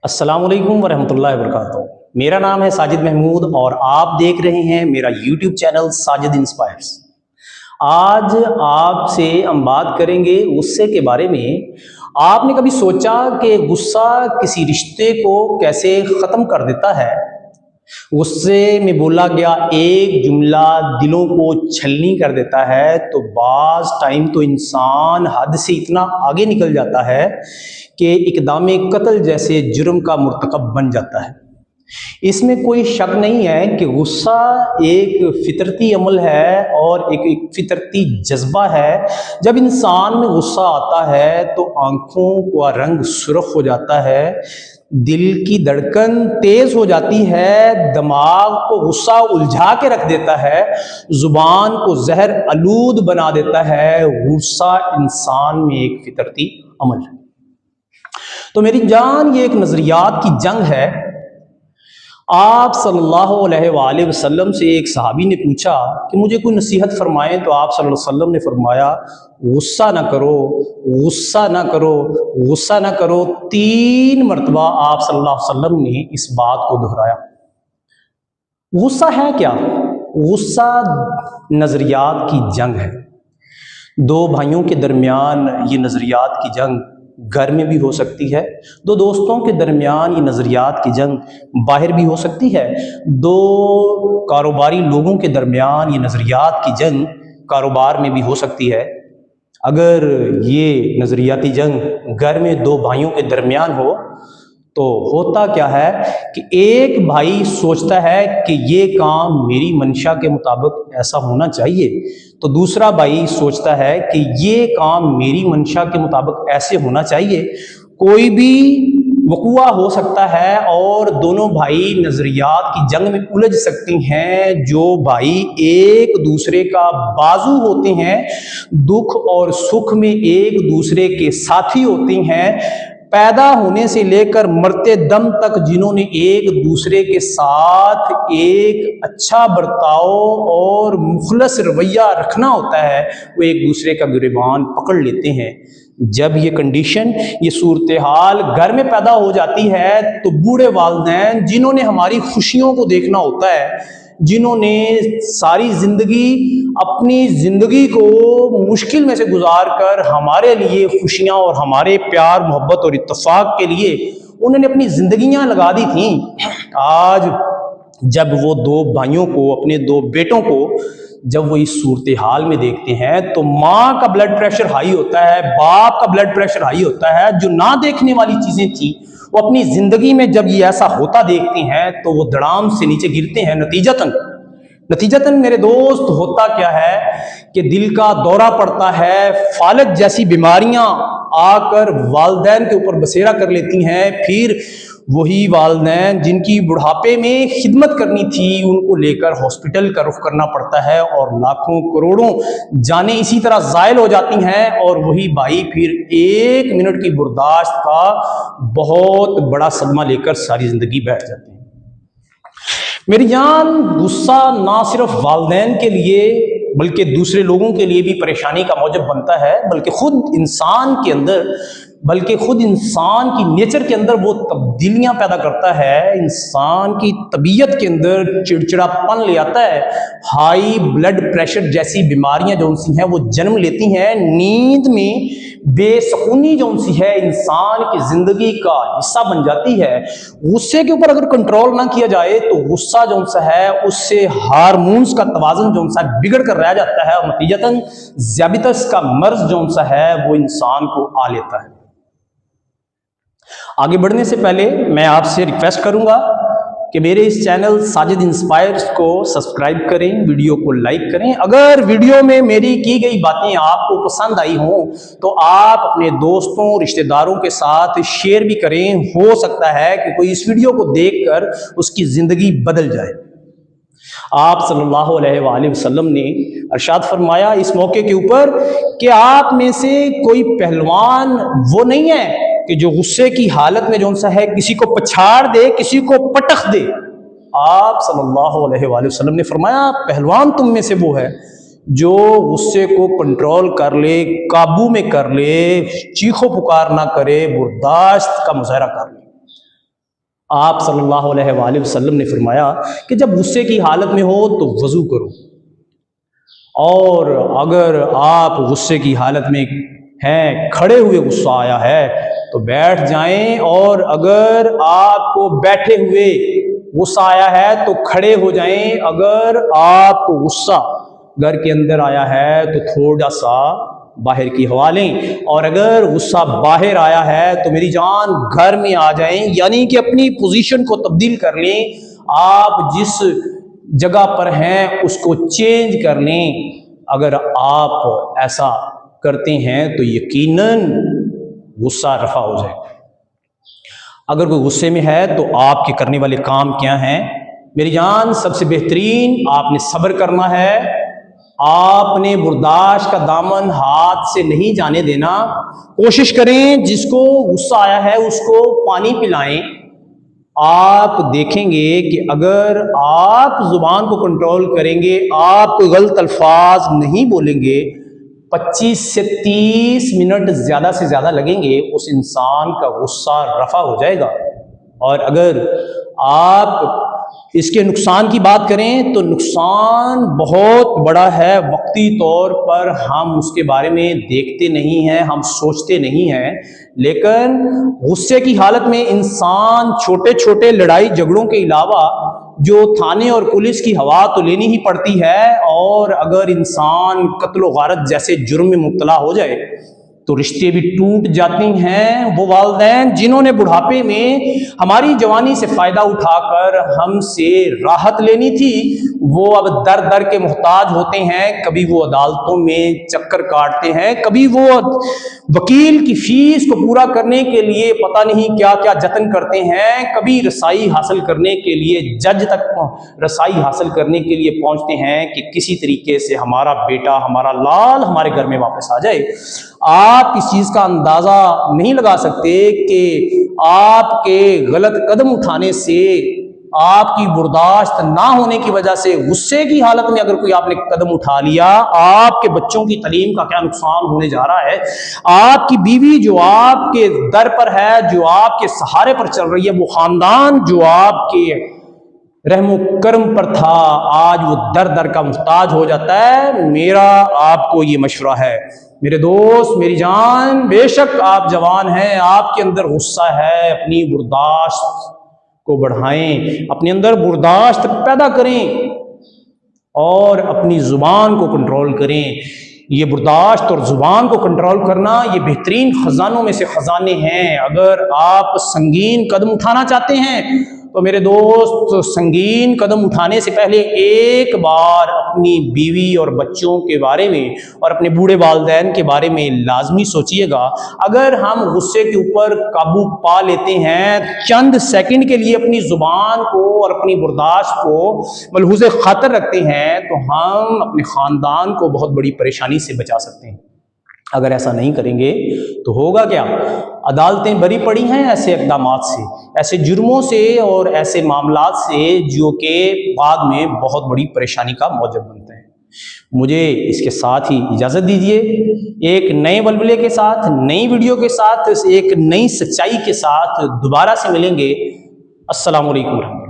अस्सलाम वालेकुम वरहमतुल्लाहि वबरकातुहू। मेरा नाम है साजिद महमूद और आप देख रहे हैं मेरा यूट्यूब चैनल साजिद इंस्पायर्स। आज आपसे हम बात करेंगे गुस्से के बारे में। आपने कभी सोचा कि गुस्सा किसी रिश्ते को कैसे ख़त्म कर देता है? गुस्से में बोला गया एक जुमला दिलों को छलनी कर देता है। तो बाज़ टाइम तो इंसान हद से इतना आगे निकल जाता है कि इक़दाम कत्ल जैसे जुर्म का मुर्तकब बन जाता है। इसमें कोई शक नहीं है कि गुस्सा एक फितरती अमल है और एक फितरती जज्बा है। जब इंसान में गुस्सा आता है तो आंखों का रंग सुर्ख हो जाता है, दिल की धड़कन तेज हो जाती है, दिमाग को गुस्सा उलझा के रख देता है, जुबान को जहर आलूद बना देता है। गुस्सा इंसान में एक फितरती अमल है। तो मेरी जान, ये एक नजरियात की जंग है। आप सल्लल्लाहु अलैहि वसल्लम से एक सहाबी ने पूछा कि मुझे कोई नसीहत फरमाएं, तो आप सल्लल्लाहु अलैहि वसल्लम ने फरमाया गुस्सा ना करो, गुस्सा ना करो, गुस्सा ना करो। 3 मरतबा आप सल्लल्लाहु अलैहि वसल्लम ने इस बात को दोहराया। गुस्सा है क्या? गुस्सा नजरियात की जंग है। 2 भाइयों के दरमियान ये नजरियात की जंग घर में भी हो सकती है, 2 दोस्तों के दरमियान ये नज़रियात की जंग बाहर भी हो सकती है, 2 कारोबारी लोगों के दरमियान ये नज़रियात की जंग कारोबार में भी हो सकती है। अगर ये नज़रियाती जंग घर में 2 भाइयों के दरमियान हो तो होता क्या है कि एक भाई सोचता है कि ये काम मेरी मंशा के मुताबिक ऐसा होना चाहिए, तो दूसरा भाई सोचता है कि ये काम मेरी मंशा के मुताबिक ऐसे होना चाहिए। कोई भी वक़ुआ हो सकता है और दोनों भाई नज़रियात की जंग में उलझ सकती हैं। जो भाई एक दूसरे का बाजू होते हैं, दुख और सुख में एक दूसरे के साथी होते हैं, पैदा होने से लेकर मरते दम तक जिन्होंने एक दूसरे के साथ एक अच्छा बर्ताव और मुखलस रवैया रखना होता है, वो एक दूसरे का गिरबान पकड़ लेते हैं। जब ये कंडीशन, ये सूरत हाल घर में पैदा हो जाती है तो बूढ़े वालिदैन जिन्होंने हमारी खुशियों को देखना होता है, जिन्होंने सारी जिंदगी अपनी जिंदगी को मुश्किल में से गुजार कर हमारे लिए खुशियां और हमारे प्यार मोहब्बत और इत्तेफाक के लिए उन्होंने अपनी जिंदगियां लगा दी थी, आज जब वो 2 भाइयों को, अपने 2 बेटों को जब वो इस सूरत हाल में देखते हैं तो माँ का ब्लड प्रेशर हाई होता है, बाप का ब्लड प्रेशर हाई होता है। जो ना देखने वाली चीजें थी वो अपनी जिंदगी में जब ये ऐसा होता देखते हैं तो वो धड़ाम से नीचे गिरते हैं। नतीजतन मेरे दोस्त होता क्या है कि दिल का दौरा पड़ता है, फालज जैसी बीमारियां आकर वालिदैन के ऊपर बसेरा कर लेती हैं। फिर वही वालिदैन जिनकी बुढ़ापे में खिदमत करनी थी उनको लेकर हॉस्पिटल का रुख करना पड़ता है और लाखों करोड़ों जानें इसी तरह ज़ायल हो जाती हैं। और वही भाई फिर 1 मिनट की बर्दाश्त का बहुत बड़ा सदमा लेकर सारी जिंदगी बैठ जाते हैं। मेरी जान, गुस्सा ना सिर्फ वालिदैन के लिए बल्कि दूसरे लोगों के लिए भी परेशानी का मौजब बनता है, बल्कि खुद इंसान की नेचर के अंदर वो तब्दीलियां पैदा करता है। इंसान की तबीयत के अंदर चिड़चिड़ापन ले आता है, हाई ब्लड प्रेशर जैसी बीमारियां जो सी हैं वो जन्म लेती हैं, नींद में बेसुकूनी जो सी है इंसान की जिंदगी का हिस्सा बन जाती है। गुस्से के ऊपर अगर कंट्रोल ना किया जाए तो गुस्सा जो सा है उससे हार्मोन्स का तवाज़ुन जो सा बिगड़ कर रह जाता है और नतीजतन ज़ियाबितस का मर्ज जो सा है वो इंसान को आ लेता है। आगे बढ़ने से पहले मैं आपसे रिक्वेस्ट करूंगा कि मेरे इस चैनल साजिद इंस्पायर्स को सब्सक्राइब करें, वीडियो को लाइक करें। अगर वीडियो में मेरी की गई बातें आपको पसंद आई हों तो आप अपने दोस्तों, रिश्तेदारों के साथ शेयर भी करें। हो सकता है कि कोई इस वीडियो को देखकर उसकी जिंदगी बदल जाए। आप सल्लल्लाहु अलैहि वसल्लम ने इरशाद फरमाया इस मौके के ऊपर कि आप में से कोई पहलवान वो नहीं है कि जो गुस्से की हालत में जो सा है किसी को पछाड़ दे, किसी को पटख दे। आप सल्लल्लाहु अलैहि वसल्लम ने फरमाया पहलवान तुम में से वो है जो गुस्से को कंट्रोल कर ले, काबू में कर ले, चीखो पुकार ना करे, बर्दाश्त का मुजाहरा कर ले। آپ صلی اللہ علیہ وآلہ وسلم نے فرمایا کہ جب غصے کی حالت میں ہو تو وضو کرو، اور اگر آپ غصے کی حالت میں ہیں، کھڑے ہوئے غصہ آیا ہے تو بیٹھ جائیں، اور اگر آپ کو بیٹھے ہوئے غصہ آیا ہے تو کھڑے ہو جائیں، اگر آپ کو غصہ گھر کے اندر آیا ہے تو تھوڑا سا باہر کی ہوا لیں، اور اگر غصہ باہر آیا ہے تو میری جان گھر میں آ جائیں، یعنی کہ اپنی پوزیشن کو تبدیل کر لیں، آپ جس جگہ پر ہیں اس کو چینج کر لیں۔ اگر آپ ایسا کرتے ہیں تو یقیناً غصہ رفع ہو جائے۔ اگر کوئی غصے میں ہے تو آپ کے کرنے والے کام کیا ہیں؟ میری جان سب سے بہترین آپ نے صبر کرنا ہے، آپ نے برداشت کا دامن ہاتھ سے نہیں جانے دینا۔ کوشش کریں جس کو غصہ آیا ہے اس کو پانی پلائیں۔ آپ دیکھیں گے کہ اگر آپ زبان کو کنٹرول کریں گے، آپ کوئی غلط الفاظ نہیں بولیں گے، 25 سے 30 منٹ زیادہ سے زیادہ لگیں گے، اس انسان کا غصہ رفع ہو جائے گا۔ اور اگر آپ اس کے نقصان کی بات کریں تو نقصان بہت بڑا ہے، وقتی طور پر ہم اس کے بارے میں دیکھتے نہیں ہیں، ہم سوچتے نہیں ہیں، لیکن غصے کی حالت میں انسان چھوٹے چھوٹے لڑائی جھگڑوں کے علاوہ جو تھانے اور پولیس کی ہوا تو لینی ہی پڑتی ہے، اور اگر انسان قتل و غارت جیسے جرم میں مبتلا ہو جائے تو رشتے بھی ٹوٹ جاتے ہیں۔ وہ والدین جنہوں نے بڑھاپے میں ہماری جوانی سے فائدہ اٹھا کر ہم سے راحت لینی تھی، وہ اب در در کے محتاج ہوتے ہیں، کبھی وہ عدالتوں میں چکر کاٹتے ہیں، کبھی وہ وکیل کی فیس کو پورا کرنے کے لیے پتہ نہیں کیا کیا جتن کرتے ہیں، کبھی رسائی حاصل کرنے کے لیے جج تک رسائی حاصل کرنے کے لیے پہنچتے ہیں کہ کسی طریقے سے ہمارا بیٹا، ہمارا لال ہمارے گھر میں واپس آ جائے۔ آپ اس چیز کا اندازہ نہیں لگا سکتے کہ آپ کے غلط قدم اٹھانے سے، آپ کی برداشت نہ ہونے کی وجہ سے، غصے کی حالت میں اگر کوئی آپ نے قدم اٹھا لیا، آپ کے بچوں کی تعلیم کا کیا نقصان ہونے جا رہا ہے۔ آپ کی بیوی جو آپ کے در پر ہے، جو آپ کے سہارے پر چل رہی ہے، وہ خاندان جو آپ کے رحم و کرم پر تھا، آج وہ در در کا محتاج ہو جاتا ہے۔ میرا آپ کو یہ مشورہ ہے میرے دوست، میری جان، بے شک آپ جوان ہیں، آپ کے اندر غصہ ہے، اپنی برداشت کو بڑھائیں، اپنے اندر برداشت پیدا کریں اور اپنی زبان کو کنٹرول کریں۔ یہ برداشت اور زبان کو کنٹرول کرنا یہ بہترین خزانوں میں سے خزانے ہیں۔ اگر آپ سنگین قدم اٹھانا چاہتے ہیں تو میرے دوست، سنگین قدم اٹھانے سے پہلے ایک بار اپنی بیوی اور بچوں کے بارے میں اور اپنے بوڑھے والدین کے بارے میں لازمی سوچئے گا۔ اگر ہم غصے کے اوپر قابو پا لیتے ہیں، چند سیکنڈ کے لیے اپنی زبان کو اور اپنی برداشت کو ملحوظ خاطر رکھتے ہیں تو ہم اپنے خاندان کو بہت بڑی پریشانی سے بچا سکتے ہیں۔ اگر ایسا نہیں کریں گے تو ہوگا کیا؟ عدالتیں بری پڑی ہیں ایسے اقدامات سے، ایسے جرموں سے اور ایسے معاملات سے جو کہ بعد میں بہت بڑی پریشانی کا موجب بنتے ہیں۔ مجھے اس کے ساتھ ہی اجازت دیجیے، ایک نئے ولولے کے ساتھ، نئی ویڈیو کے ساتھ، ایک نئی سچائی کے ساتھ دوبارہ سے ملیں گے۔ السلام علیکم ورحمۃ اللہ۔